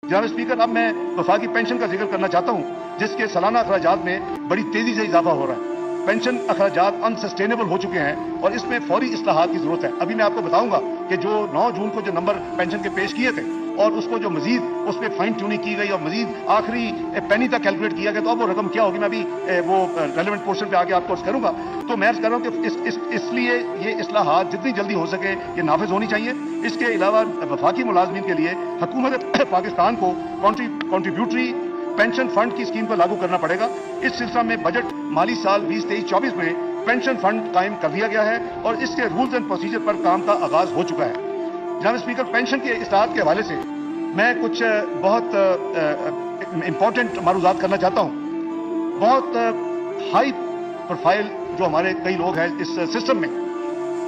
जनाब स्पीकर, अब मैं वफाकी पेंशन का जिक्र करना चाहता हूँ, जिसके सालाना अखराजात में बड़ी तेजी से इजाफा हो रहा है। पेंशन अखराजात अनसस्टेनेबल हो चुके हैं और इसमें फौरी इस्लाहात की जरूरत है। अभी मैं आपको बताऊंगा कि जो 9 जून को जो नंबर पेंशन के पेश किए थे और उसको जो मजीद उस पर फाइन ट्यूनिंग की गई और मजीद आखिरी पेनी तक कैलकुलेट किया गया, तो अब वो रकम क्या होगी मैं अभी वो रेलेवेंट पोर्शन पे आगे आपको करूंगा। तो मैं अर्ज कर रहा हूँ कि इसलिए ये इस्लाहात जितनी जल्दी हो सके ये नाफिज होनी चाहिए। इसके अलावा वफाकी मुलाजमीन के लिए हुकूमत पाकिस्तान को कॉन्ट्रीब्यूटरी पेंशन फंड की स्कीम को लागू करना पड़ेगा। इस सिलसिला में बजट माली साल 2023-24 में पेंशन फंड कायम कर दिया गया है और इसके रूल्स एंड प्रोसीजर पर काम का आगाज हो चुका है। जनाब स्पीकर, पेंशन के इस्लाहात के हवाले से मैं कुछ बहुत इंपॉर्टेंट मारूजात करना चाहता हूँ। बहुत हाई प्रोफाइल जो हमारे कई लोग हैं इस सिस्टम में,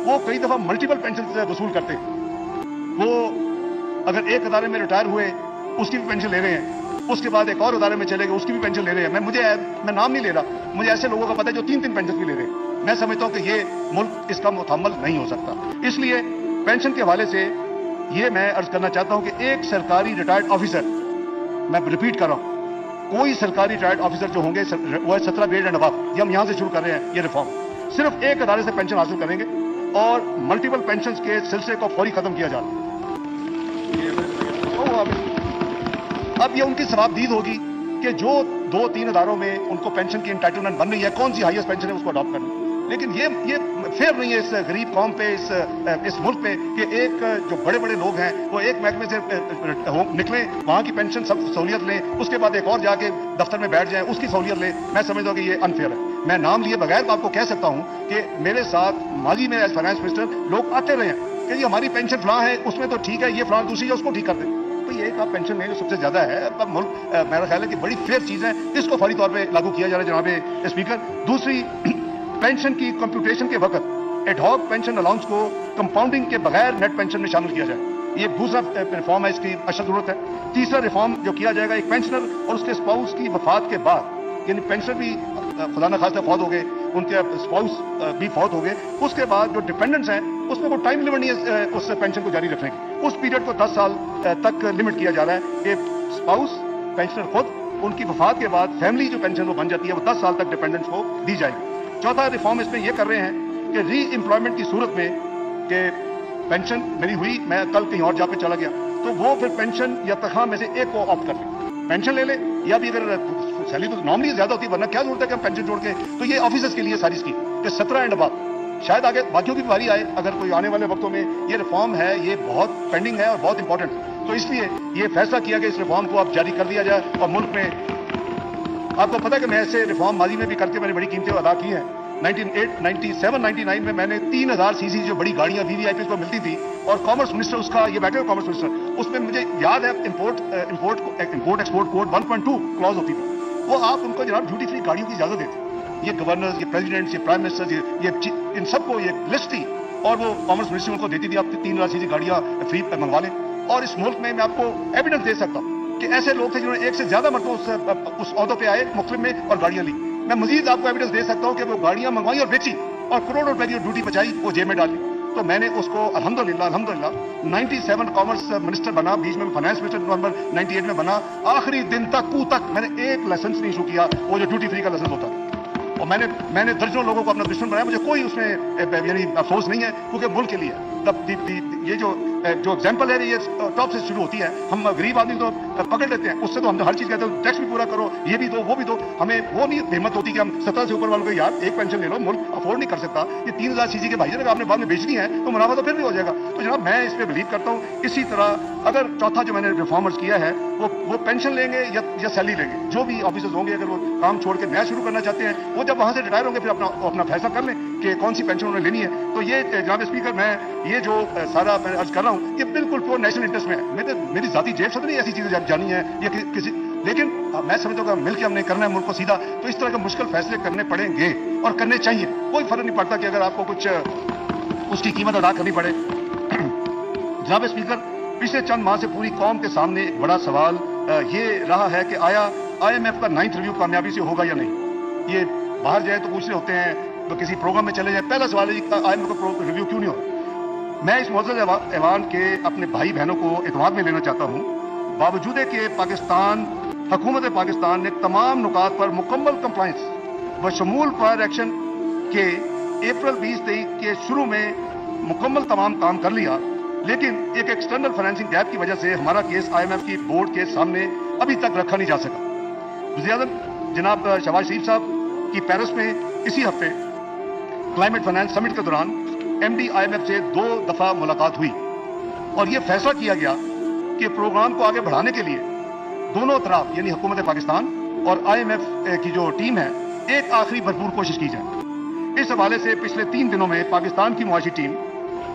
वो कई दफा मल्टीपल पेंशन से वसूल करते हैं। वो अगर एक अदारे में रिटायर हुए उसकी भी पेंशन ले रहे हैं, उसके बाद एक और अदारे में चले गए उसकी भी पेंशन ले रहे हैं। मैं नाम नहीं ले रहा, मुझे ऐसे लोगों का पता है जो 3-3 पेंशन भी ले रहे हैं। मैं समझता हूं कि ये मुल्क इसका मुतहम्मल नहीं हो सकता। इसलिए पेंशन के हवाले से ये मैं अर्ज करना चाहता हूं कि एक सरकारी रिटायर्ड ऑफिसर, मैं रिपीट कर रहा हूं, कोई सरकारी रिटायर्ड ऑफिसर जो होंगे वो है 17 ग्रेड एंड अबव, ये हम यहां से शुरू कर रहे हैं ये रिफॉर्म, सिर्फ एक अदारे से पेंशन हासिल करेंगे और मल्टीपल पेंशन के सिलसिले को फौरी खत्म किया जाए। अब ये उनकी सवाबदीद होगी कि जो 2-3 अदारों में उनको पेंशन की एंटाइटलमेंट बन रही है, कौन सी हाईएस्ट पेंशन है उसको अडॉप्ट करना। लेकिन ये फेयर नहीं है इस गरीब कौम पे, इस मुल्क पे कि एक जो बड़े बड़े लोग हैं वो एक महकमे से निकले, वहां की पेंशन सब सहूलियत लें, उसके बाद एक और जाके दफ्तर में बैठ जाए उसकी सहूलियत लें। मैं समझता हूं कि ये अनफेयर है। मैं नाम लिए बगैर आपको कह सकता हूं कि मेरे साथ माजी में एज फाइनेंस मिनिस्टर लोग आते रहे हैं कि ये हमारी पेंशन फलां है, उसमें तो ठीक है, ये फलां दूसरी है, उसको ठीक कर दें। ये एक आप पेंशन लेंगे सबसे ज्यादा है। अब मुल्क मेरा ख्याल है कि बड़ी फेयर चीज है, इसको फौरी तौर पे लागू किया जा रहा है जनाब स्पीकर। दूसरी, पेंशन की कंप्यूटेशन के वक्त एडहॉक पेंशन अलाउंस को कंपाउंडिंग के बगैर नेट पेंशन में शामिल किया जाए। ये दूसरा रिफॉर्म है, इसकी अशद जरूरत है। तीसरा रिफॉर्म जो किया जाएगा, एक पेंशनर और उसके स्पाउस की वफात के बाद, यानी पेंशनर भी खुदा न खास्ता फौत हो गए, उनके स्पाउस भी फौत हो गए, उसके बाद जो डिपेंडेंट्स हैं उसमें कोई टाइम लिमिट नहीं है उस पेंशन को जारी रखने की। उस पीरियड को 10 साल तक लिमिट किया जा रहा है कि स्पाउस पेंशनर खुद उनकी वफात के बाद फैमिली जो पेंशन वो बन जाती है वो 10 साल तक डिपेंडेंट्स को दी जाएगी। चौथा रिफॉर्म इसमें यह कर रहे हैं कि री एम्प्लॉयमेंट की सूरत में कि पेंशन मेरी हुई, मैं कल कहीं और जॉब पे चला गया, तो वो फिर पेंशन या तनख्वाह में से एक को ऑप्ट कर ले, पेंशन ले ले, या भी अगर सैलरी तो नॉर्मली ज्यादा होती है, वरना क्या जरूरत है कि हम पेंशन जोड़ के। तो ये ऑफिसर्स के लिए सारी स्कीम कि 17 एंड अबव, शायद आगे बाकियों की बारी आए अगर कोई आने वाले वक्तों में। ये रिफॉर्म है, ये बहुत पेंडिंग है और बहुत इंपॉर्टेंट, तो इसलिए ये फैसला किया कि इस रिफॉर्म को अब जारी कर दिया जाए। और मुल्क में आपको पता है कि मैं ऐसे रिफॉर्म माजी में भी करके मैंने बड़ी कीमतें अदा की हैं। 97-99 में मैंने 3000 सीसी जो बड़ी गाड़ियां वीवीआईपी को मिलती थी, और कॉमर्स मिनिस्टर उसका ये बैठे कॉमर्स मिनिस्टर, उसमें मुझे याद है इंपोर्ट एक्सपोर्ट कोड 1.2 क्लॉज होती थी, वो आप उनको जनाब ड्यूटी फ्री गाड़ियों की इजाजत देते। ये गवर्नर्स, ये प्रेसिडेंट्स, ये प्राइम मिनिस्टर्स, ये इन सबको ये लिस्ट थी और वो कॉमर्स मिनिस्ट्री उनको देती थी, आप 3000 सीसी गाड़ियां फ्री मंगवा लें। और इस मुल्क में मैं आपको एविडेंस दे सकता हूँ कि ऐसे लोग थे जिन्होंने एक से ज्यादा मरतबा उस ओहदे पे आए मुख्तलिफ में और गाड़ियां ली। मैं मजीद आपको एविडेंस दे सकता हूं कि वो गाड़ियां मंगवाई और बेची और करोड़ों रुपए की ड्यूटी बचाई, वो जेब में डाली। तो मैंने उसको अल्हम्दुलिल्लाह 97 कॉमर्स मिनिस्टर बना, बीच में फाइनेंस मिनिस्टर नवंबर 98 में बना, आखिरी दिन तक मैंने एक लाइसेंस नहीं इशू किया, वो जो ड्यूटी फ्री का लाइसेंस होता है। और मैंने दर्जनों लोगों को अपना दुश्मन बनाया, मुझे कोई उसमें यानी अफसोस नहीं है, क्योंकि मुल्क के लिए ये जो एग्जाम्पल है ये टॉप से शुरू होती है। हम गरीब आदमी तो पकड़ लेते हैं, उससे तो हम हर चीज कहते हैं, टैक्स भी पूरा करो, ये भी दो वो भी दो, हमें वो नहीं हिम्मत होती कि हम 17 से ऊपर वालों को यार एक पेंशन ले लो, मुल्क अफोर्ड नहीं कर सकता। ये 3000 सीसी के भाई अगर आपने बाद में बेचनी है तो मुनाफा तो फिर भी हो जाएगा। तो जनाब मैं इस पर बिलीव करता हूँ। इसी तरह अगर चौथा जो मैंने रिफॉर्मर्स किया है वो पेंशन लेंगे या सैलरी लेंगे, जो भी ऑफिसर्स होंगे अगर वो काम छोड़ के नया शुरू करना चाहते हैं, वो जब वहां से रिटायर होंगे फिर अपना फैसला कर लें कि कौन सी पेंशन उन्हें लेनी है। तो ये जनाब स्पीकर, मैं ये जो सारा मैं अर्ज कर रहा हूँ ये बिल्कुल प्योर नेशनल इंटरेस्ट में है। मेरी जाती जेब से नहीं ऐसी चीजें जानी है ये किसी, लेकिन मैं समझता हूँ मिलकर हमने करना है मुल्क को सीधा, तो इस तरह के मुश्किल फैसले करने पड़ेंगे और करने चाहिए। कोई फर्क नहीं पड़ता कि अगर आपको कुछ उसकी कीमत अदा करनी पड़े। जनाब स्पीकर, पिछले चंद माह से पूरी कौम के सामने एक बड़ा सवाल ये रहा है कि आया IMF का 9th रिव्यू कामयाबी से होगा या नहीं। ये बाहर जाए तो पूछ रहे होते हैं, तो किसी प्रोग्राम में चले जाए, पहला सवाल है IMF का रिव्यू क्यों नहीं हो। मैं इस मौजूद ऐवान के अपने भाई बहनों को एतमाद में लेना चाहता हूं। बावजूद कि पाकिस्तान हुकूमत पाकिस्तान ने तमाम नुकात पर मुकम्मल कंप्लाइंस बशमूल फायर एक्शन के अप्रैल 2023 के शुरू में मुकम्मल तमाम काम कर लिया, लेकिन एक एक्सटर्नल फाइनेंसिंग गैप की वजह से हमारा केस IMF की बोर्ड के सामने अभी तक रखा नहीं जा सका। वज़ीर-ए-आज़म जनाब शहबाज शरीफ साहब की पेरिस में इसी हफ्ते क्लाइमेट फाइनेंस समिट के दौरान MD IMF से 2 दफा मुलाकात हुई और यह फैसला किया गया कि प्रोग्राम को आगे बढ़ाने के लिए दोनों तरफ यानी हुकूमत पाकिस्तान और IMF की जो टीम है एक आखिरी भरपूर कोशिश की जाए। इस हवाले से पिछले 3 दिनों में पाकिस्तान की मुआशी टीम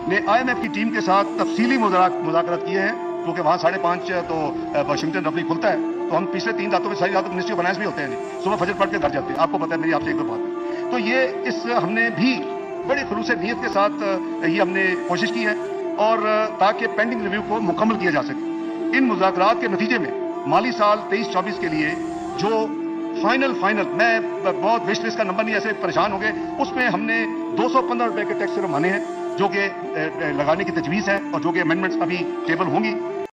ने IMF की टीम के साथ तफसीली मुज़ाकरात किए हैं, क्योंकि वहाँ 5:30 तो वाशिंगटन रफली खुलता है, तो हम पिछले 3 रातों में सारी रातों मिनिस्ट्री ऑफ फाइनेंस भी होते हैं, सुबह फजर पढ़ के घर जाते हैं। आपको पता है, मेरी आपसे एक दो बात है। तो ये हमने भी बड़े खुलूस नीयत के साथ ये हमने कोशिश की है और ताकि पेंडिंग रिव्यू को मुकम्मल किया जा सके। इन मुज़ाकरात के नतीजे में माली साल 23-24 के लिए जो फाइनल मैं बहुत विश लिस्ट का नंबर नहीं, ऐसे परेशान हो गए, उसमें हमने 215 रुपए के टैक्स सिर्फ माने हैं जो कि लगाने की तजवीज़ है और जो कि अमेंडमेंट्स अभी टेबल होंगी।